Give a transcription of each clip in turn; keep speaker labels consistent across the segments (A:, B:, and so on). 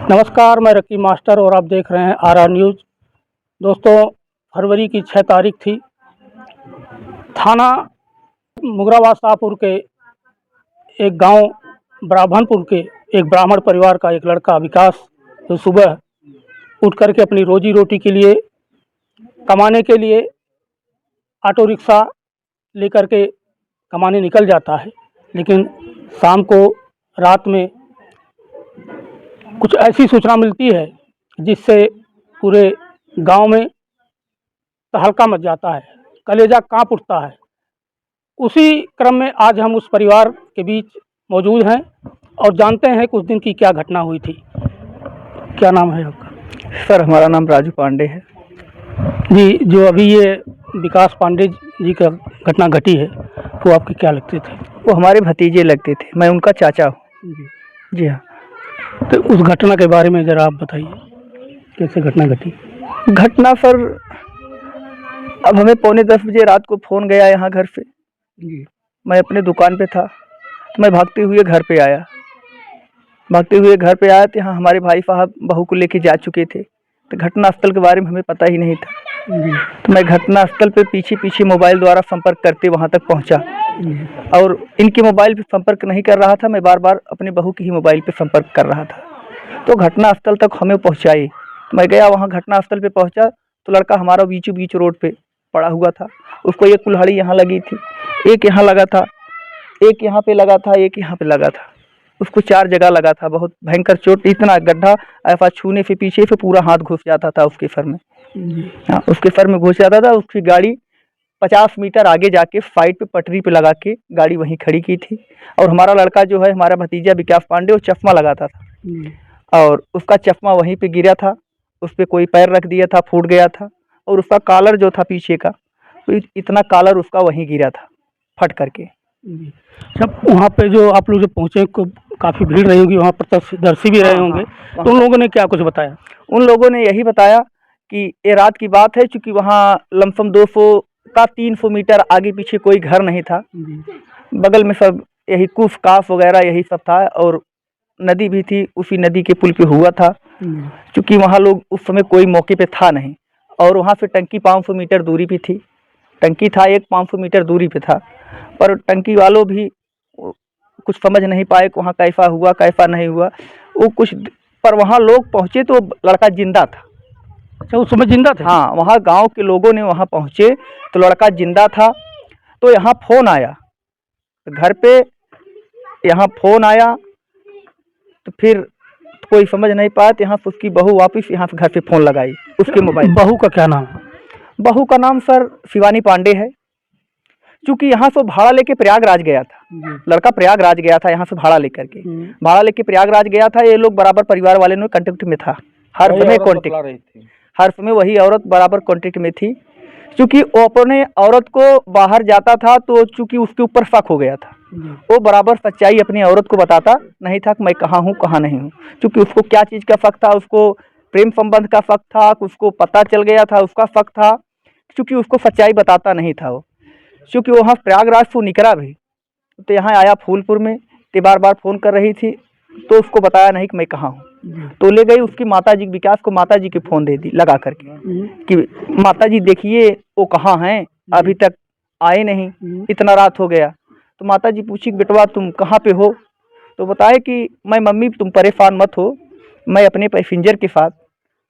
A: नमस्कार, मैं रकीब मास्टर और आप देख रहे हैं आरआर न्यूज़। दोस्तों, फरवरी की 6 तारीख थी। थाना मुगराबाद शाहपुर के एक गांव ब्राह्मणपुर के एक ब्राह्मण परिवार का एक लड़का विकास, जो सुबह उठ करके अपनी रोजी रोटी के लिए कमाने के लिए ऑटो रिक्शा लेकर के कमाने निकल जाता है, लेकिन शाम को रात में कुछ ऐसी सूचना मिलती है जिससे पूरे गांव में तहलका मच जाता है, कलेजा कांप उठता है। उसी क्रम में आज हम उस परिवार के बीच मौजूद हैं और जानते हैं कुछ दिन की क्या घटना हुई थी। क्या नाम है आपका?
B: सर, हमारा नाम राजू पांडे है
A: जी। जो अभी ये विकास पांडे जी का घटना घटी है, वो आपके क्या लगते थे?
B: वो हमारे भतीजे लगते थे, मैं उनका चाचा हूँ। जी हाँ।
A: तो उस घटना के बारे में ज़रा आप बताइए, कैसे घटना घटी?
B: घटना सर, अब हमें 9:45 बजे रात को फ़ोन गया यहाँ घर से।
A: जी।
B: मैं अपने दुकान पे था तो मैं भागते हुए घर पे आया तो यहाँ हमारे भाई साहब बहू को लेके जा चुके थे। तो घटना स्थल के बारे में हमें पता ही नहीं था। तो मैं घटना स्थल पे पीछे पीछे मोबाइल द्वारा संपर्क करते वहाँ तक पहुँचा और इनके मोबाइल पे संपर्क नहीं कर रहा था, मैं बार बार अपने बहू की ही मोबाइल पे संपर्क कर रहा था। तो घटना स्थल तक हमें पहुँचाई। मैं गया वहाँ, घटना स्थल पे पहुँचा तो लड़का हमारा बीचों बीच रोड पे पड़ा हुआ था। उसको एक कुल्हाड़ी यहाँ लगी थी, एक यहाँ लगा था, एक यहाँ पे लगा था, एक यहाँ पे लगा था। उसको 4 जगह लगा था। बहुत भयंकर चोट, इतना गड्ढा ऐसा छूने से पीछे से पूरा हाथ घुस जाता था उसके सर में। हाँ, उसके सर में घुस जाता था। उसकी गाड़ी 50 मीटर आगे जाके साइड पे पटरी पे लगा के गाड़ी वहीं खड़ी की थी। और हमारा लड़का जो है, हमारा भतीजा विकास पांडे, वो चश्मा लगाता था और उसका चश्मा वहीं पे गिरा था। उस पर कोई पैर रख दिया था, फूट गया था। और उसका कॉलर जो था पीछे का, तो इतना कॉलर उसका वहीं गिरा था फट करके।
A: जब वहाँ पे जो आप लोग जब पहुँचे, काफ़ी भीड़ रही होगी, वहाँ प्रत्यक्षदर्शी भी रहे होंगे, तो उन लोगों ने क्या कुछ बताया?
B: उन लोगों ने यही बताया कि ये रात की बात है, चूँकि वहाँ लमसम 200 का 300 मीटर आगे पीछे कोई घर नहीं था। बगल में सब यही कूफ काफ वगैरह यही सब था और नदी भी थी, उसी नदी के पुल पे हुआ था। चूँकि वहाँ लोग उस समय कोई मौके पे था नहीं और वहाँ से टंकी 500 मीटर दूरी पे थी। टंकी था एक 500 मीटर दूरी पे था, पर टंकी वालों भी कुछ समझ नहीं पाए कि वहाँ कैसा हुआ कैसा नहीं हुआ वो कुछ। पर वहाँ लोग पहुँचे तो लड़का जिंदा था।
A: अच्छा, उस समय जिंदा था?
B: हाँ, वहाँ गांव के लोगों ने वहाँ पहुँचे तो लड़का जिंदा था। तो यहाँ फ़ोन आया घर पे, यहाँ फ़ोन आया तो फिर कोई समझ नहीं पाया तो यहाँ उसकी बहू वापस यहाँ से घर पे फ़ोन लगाई उसके मोबाइल।
A: बहू का क्या नाम है?
B: बहू का नाम सर शिवानी पांडे है। चूँकि यहाँ से भाड़ा लेके प्रयागराज गया था, लड़का प्रयागराज गया था यहाँ से भाड़ा लेकर के। भाड़ा लेके प्रयागराज गया था। ये लोग बराबर परिवार वाले ने कॉन्टेक्ट में था, हर समय कॉन्टेक्ट, हर समय वही औरत बराबर कॉन्टेक्ट में थी। चूँकि वो अपने औरत को बाहर जाता था तो चूँकि उसके ऊपर शक हो गया था, वो बराबर सच्चाई अपनी औरत को बताता नहीं था कि मैं कहाँ हूँ कहाँ नहीं हूँ। चूँकि उसको क्या चीज़ का शक था, उसको प्रेम संबंध का शक था, उसको पता चल गया था उसका शक था। चूँकि उसको सच्चाई बताता नहीं था वो। चूँकि वहाँ प्रयागराज से निकला भी तो यहाँ आया फूलपुर में, तो बार बार फ़ोन कर रही थी तो उसको बताया नहीं कि मैं कहाँ हूँ। तो ले गई उसकी माता जी, विकास को माता जी के फ़ोन दे दी लगा करके कि माता जी देखिए वो कहाँ हैं, अभी तक आए नहीं, इतना रात हो गया। तो माता जी पूछी कि बेटवा तुम कहाँ पे हो? तो बताए कि मैं मम्मी तुम परेशान मत हो, मैं अपने पैसेंजर के साथ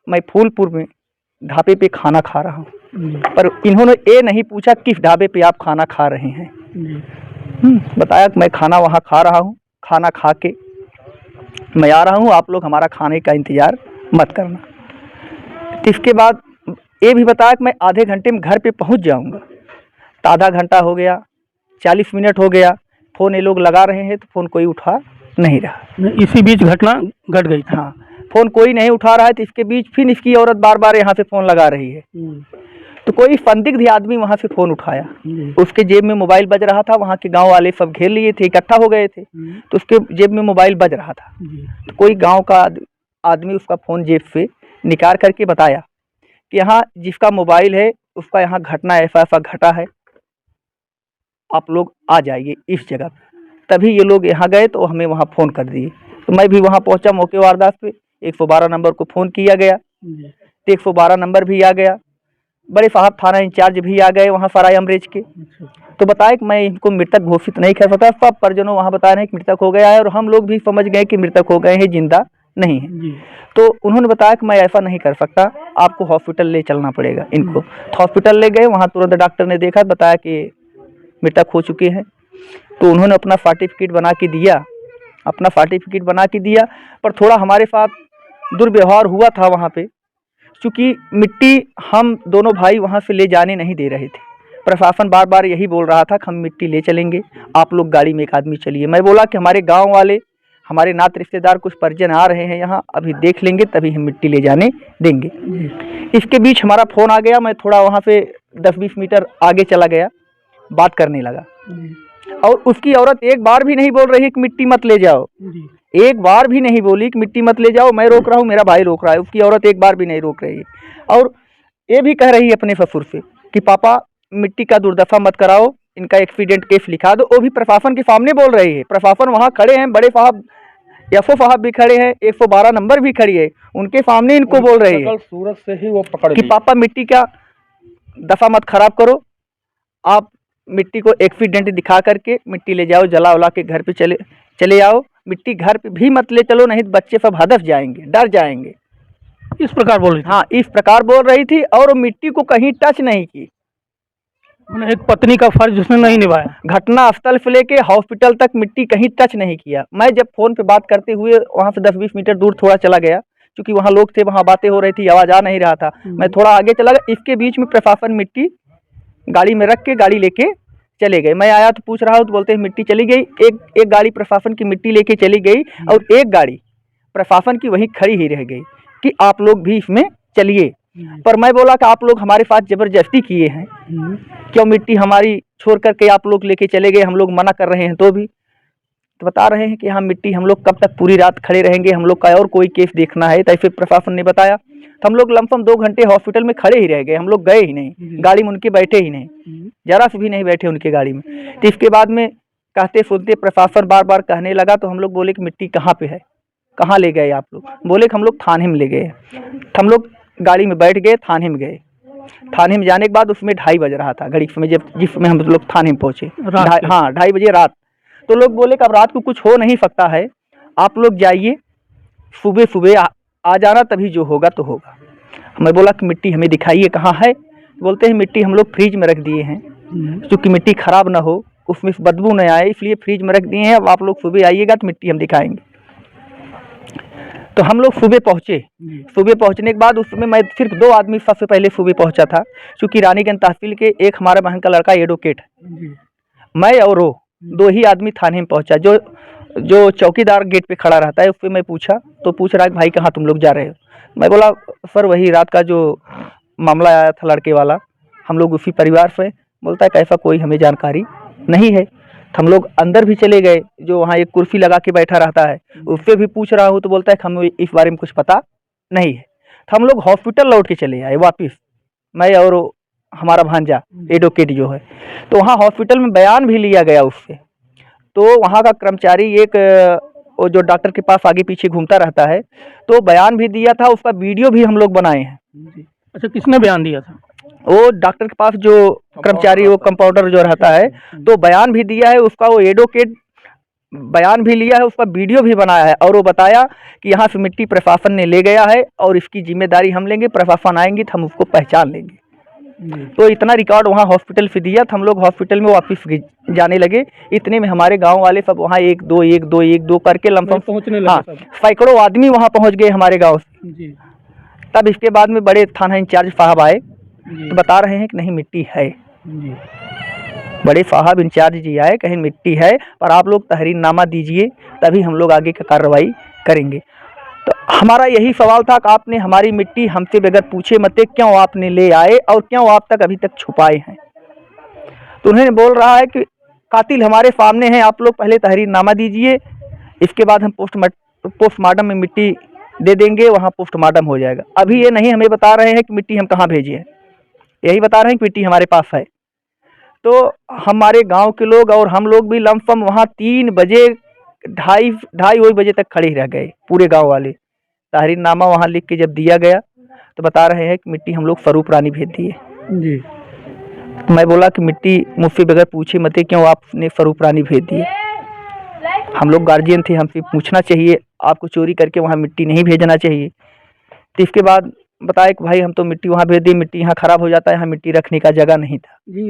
B: मैं फूलपुर में ढाबे पे खाना खा रहा हूँ। पर इन्होंने ये नहीं पूछा किस ढाबे पे आप खाना खा रहे हैं। बताया कि मैं खाना वहाँ खा रहा हूँ, खाना खा के मैं आ रहा हूँ, आप लोग हमारा खाने का इंतज़ार मत करना। इसके बाद ये भी बताया कि मैं आधे घंटे में घर पे पहुँच जाऊँगा। तो आधा घंटा हो गया, 40 मिनट हो गया, फ़ोन ये लोग लगा रहे हैं तो फ़ोन कोई उठा नहीं रहा।
A: इसी बीच घटना घट गई।
B: हाँ, फ़ोन कोई नहीं उठा रहा है। तो इसके बीच फिर इसकी औरत बार बार यहाँ से फ़ोन लगा रही है। तो कोई संदिग्ध आदमी वहाँ से फ़ोन उठाया, उसके जेब में मोबाइल बज रहा था। वहाँ के गांव वाले सब घेर लिए थे, इकट्ठा हो गए थे, तो उसके जेब में मोबाइल बज रहा था। तो कोई गांव का आदमी उसका फ़ोन जेब से निकाल करके बताया कि यहाँ जिसका मोबाइल है उसका यहाँ घटना ऐसा ऐसा घटा है, आप लोग आ जाइए इस जगह पे। तभी ये लोग यहाँ गए तो हमें वहाँ फ़ोन कर दिए। तो मैं भी वहाँ पहुँचा मौके वारदात पे। 112 नंबर को फ़ोन किया गया,
A: जी,
B: तो 112 नंबर भी आ गया। बड़े साहब थाना इंचार्ज भी आ गए वहाँ सराय अमरेज के,
A: अच्छा,
B: तो बताया कि मैं इनको मृतक घोषित नहीं कर सकता। सब परिजनों वहाँ बता रहे हैं कि मृतक हो गया है, और हम लोग भी समझ गए कि मृतक हो गए हैं, जिंदा नहीं है।
A: जी,
B: तो उन्होंने बताया कि मैं ऐसा नहीं कर सकता, आपको हॉस्पिटल ले चलना पड़ेगा इनको। तो हॉस्पिटल ले गए, वहाँ तुरंत डॉक्टर ने देखा, बताया कि मृतक हो चुके हैं। तो उन्होंने अपना सर्टिफिकेट बना के दिया, पर थोड़ा हमारे साथ दुर्व्यवहार हुआ था वहाँ पे, क्योंकि मिट्टी हम दोनों भाई वहाँ से ले जाने नहीं दे रहे थे। प्रशासन बार बार यही बोल रहा था कि हम मिट्टी ले चलेंगे, आप लोग गाड़ी में एक आदमी चलिए। मैं बोला कि हमारे गांव वाले, हमारे नात रिश्तेदार, कुछ परिजन आ रहे हैं यहाँ, अभी देख लेंगे तभी हम मिट्टी ले जाने देंगे। इसके बीच हमारा फ़ोन आ गया, मैं थोड़ा वहाँ से 10-20 मीटर आगे चला गया, बात करने लगा, और उसकी औरत एक बार भी नहीं बोल रही है कि मिट्टी मत ले जाओ, एक बार भी नहीं बोली कि मिट्टी मत ले जाओ। मैं रोक रहा हूँ, मेरा भाई रोक रहा है, उसकी औरत एक बार भी नहीं रोक रही है। और ये भी कह रही है अपने ससुर से कि पापा मिट्टी का दुर्दशा मत कराओ, इनका एक्सीडेंट केस लिखा दो। वो भी प्रशासन के सामने बोल रही है। प्रशासन वहाँ खड़े हैं, बड़े साहब एसओ साहब भी खड़े हैं, 112 नंबर भी खड़ी है, उनके सामने इनको बोल रही है
C: सूरत से ही वो पकड़
B: कि पापा मिट्टी का दशा मत खराब करो, आप मिट्टी को एक्सीडेंट दिखा करके मिट्टी ले जाओ, जला उला के घर पे चले आओ। मिट्टी घर पे भी मत ले चलो, नहीं तो बच्चे सब हदफ जाएंगे, डर जाएंगे।
A: इस प्रकार बोल रही थी।
B: हाँ, इस प्रकार बोल रही थी, और मिट्टी को कहीं टच नहीं की।
A: मैंने एक पत्नी का फर्ज उसने नहीं निभाया।
B: घटना स्थल से लेके हॉस्पिटल तक मिट्टी कहीं टच नहीं किया। मैं जब फ़ोन पे बात करते हुए वहाँ से 10-20 मीटर दूर थोड़ा चला गया, क्योंकि वहाँ लोग थे, वहाँ बातें हो रही थी, आवाज़ आ नहीं रहा था। मैं थोड़ा आगे चला गया, इसके बीच में प्रशासन मिट्टी गाड़ी में रख के गाड़ी लेके चले गए। मैं आया तो पूछ रहा हूँ, तो बोलते हैं मिट्टी चली गई। एक गाड़ी प्रशासन की मिट्टी लेके चली गई, और एक गाड़ी प्रशासन की वहीं खड़ी ही रह गई कि आप लोग भी इसमें चलिए। पर मैं बोला कि आप लोग हमारे साथ ज़बरदस्ती किए हैं, क्यों मिट्टी हमारी छोड़ करके आप लोग लेके चले गए, हम लोग मना कर रहे हैं तो भी। तो बता रहे हैं कि हाँ मिट्टी हम लोग कब तक पूरी रात खड़े रहेंगे, हम लोग का और कोई केस देखना है। तो ऐसे प्रशासन ने बताया, तो हम लोग लमसम 2 घंटे हॉस्पिटल में खड़े ही रह गए, हम लोग गए ही नहीं, गाड़ी में उनके बैठे ही नहीं, जरा से भी नहीं बैठे उनके गाड़ी में। तो इसके बाद में कहते सुनते प्रशासन बार बार कहने लगा, तो हम लोग बोले कि मिट्टी कहाँ पे है, कहाँ ले गए आप लोग? बोले कि हम लोग थाने में ले गए। तो हम लोग गाड़ी में बैठ गए, थाने में गए। थाने में जाने के बाद उसमें 2:30 बज रहा था, घड़ी समय जिसमें हम लोग थाने में पहुँचे, हाँ 2:30 बजे रात। तो लोग बोले कि अब रात को कुछ हो नहीं सकता है, आप लोग जाइए, सुबह सुबह आ जाना, तभी जो होगा तो होगा। मैं बोला कि मिट्टी हमें दिखाइए कहाँ है। बोलते हैं मिट्टी हम लोग फ्रिज में रख दिए हैं, क्योंकि मिट्टी ख़राब ना हो, उसमें बदबू न आए, इसलिए फ्रिज में रख दिए हैं। अब आप लोग सुबह आइएगा तो मिट्टी हम दिखाएंगे। तो हम लोग सुबह पहुँचे। सुबह पहुँचने के बाद उसमें मैं सिर्फ 2 आदमी सबसे पहले सुबह पहुँचा था, क्योंकि रानीगंज तहसील के एक हमारा बहन का लड़का एडवोकेट है, मैं और वो 2 ही आदमी थाने में पहुँचा। जो चौकीदार गेट पे खड़ा रहता है, उससे मैं पूछा, तो पूछ रहा है भाई कहाँ तुम लोग जा रहे हो? मैं बोला सर वही रात का जो मामला आया था लड़के वाला, हम लोग उसी परिवार से। बोलता है कि ऐसा कोई हमें जानकारी नहीं है। तो हम लोग अंदर भी चले गए, जो वहाँ एक कुर्सी लगा के बैठा रहता है, उससे भी पूछ रहा हूँ, तो बोलता है कि हमें इस बारे में कुछ पता नहीं है। तो हम लोग हॉस्पिटल लौट के चले आए वापस, मैं और हमारा भांजा एडवोकेट जो है। तो वहाँ हॉस्पिटल में बयान भी लिया गया उससे। तो वहाँ का कर्मचारी एक वो जो डॉक्टर के पास आगे पीछे घूमता रहता है, तो बयान भी दिया था, उसका वीडियो भी हम लोग बनाए हैं।
A: अच्छा, किसने बयान दिया था?
B: वो डॉक्टर के पास जो कर्मचारी, वो कंपाउंडर जो रहता है, तो बयान भी दिया है उसका, वो एडवोकेट बयान भी लिया है, उसका वीडियो भी बनाया है, और वो बताया कि यहाँ से मिट्टी प्रशासन ने ले गया है और इसकी जिम्मेदारी हम लेंगे, प्रशासन आएंगे तो हम उसको पहचान लेंगे। तो इतना रिकॉर्ड वहाँ हॉस्पिटल से दिया था। हम लोग हॉस्पिटल में वापस जाने लगे, इतने में हमारे गांव वाले सब वहाँ 1-2 करके लमसम
A: पहुँचने
B: हाँ
A: लगे सब।
B: सैकड़ों आदमी वहाँ पहुँच गए हमारे गाँव से।
A: जी,
B: तब इसके बाद में बड़े थाना इंचार्ज साहब आए,
A: जी,
B: तो बता रहे हैं कि नहीं मिट्टी है।
A: जी,
B: बड़े साहब इंचार्ज जी आए, कहीं मिट्टी है, पर आप लोग तहरीरनामा दीजिए, तभी हम लोग आगे का कार्रवाई करेंगे। तो हमारा यही सवाल था कि आपने हमारी मिट्टी हमसे बगैर पूछे मते क्यों आपने ले आए, और क्यों आप तक अभी तक छुपाए हैं? तो उन्होंने बोल रहा है कि कातिल हमारे सामने हैं, आप लोग पहले तहरीरनामा दीजिए, इसके बाद हम पोस्टमार्टम में मिट्टी दे देंगे, वहाँ पोस्टमार्टम हो जाएगा। अभी ये नहीं हमें बता रहे हैं कि मिट्टी हम कहाँ भेजे हैं, यही बता रहे हैं कि मिट्टी हमारे पास है। तो हमारे गांव के लोग और हम लोग भी लमसम वहाँ 3 बजे 2:30 बजे तक खड़े रह गए, पूरे गांव वाले ताहरीरनामा वहाँ लिख के जब दिया गया तो बता रहे हैं कि मिट्टी हम लोग स्वरूप रानी भेज दिए
A: जी।
B: तो मैं बोला कि मिट्टी मुझसे बगैर पूछे मत क्यों आपने स्वरूप रानी भेज दिए। हम लोग गार्जियन थे, हमसे पूछना चाहिए, आपको चोरी करके वहाँ मिट्टी नहीं भेजना चाहिए। तो इसके बाद बताया कि भाई हम तो मिट्टी वहाँ भेज दी, मिट्टी यहाँ ख़राब हो जाता है, यहाँ मिट्टी रखने का जगह नहीं था।
A: जी।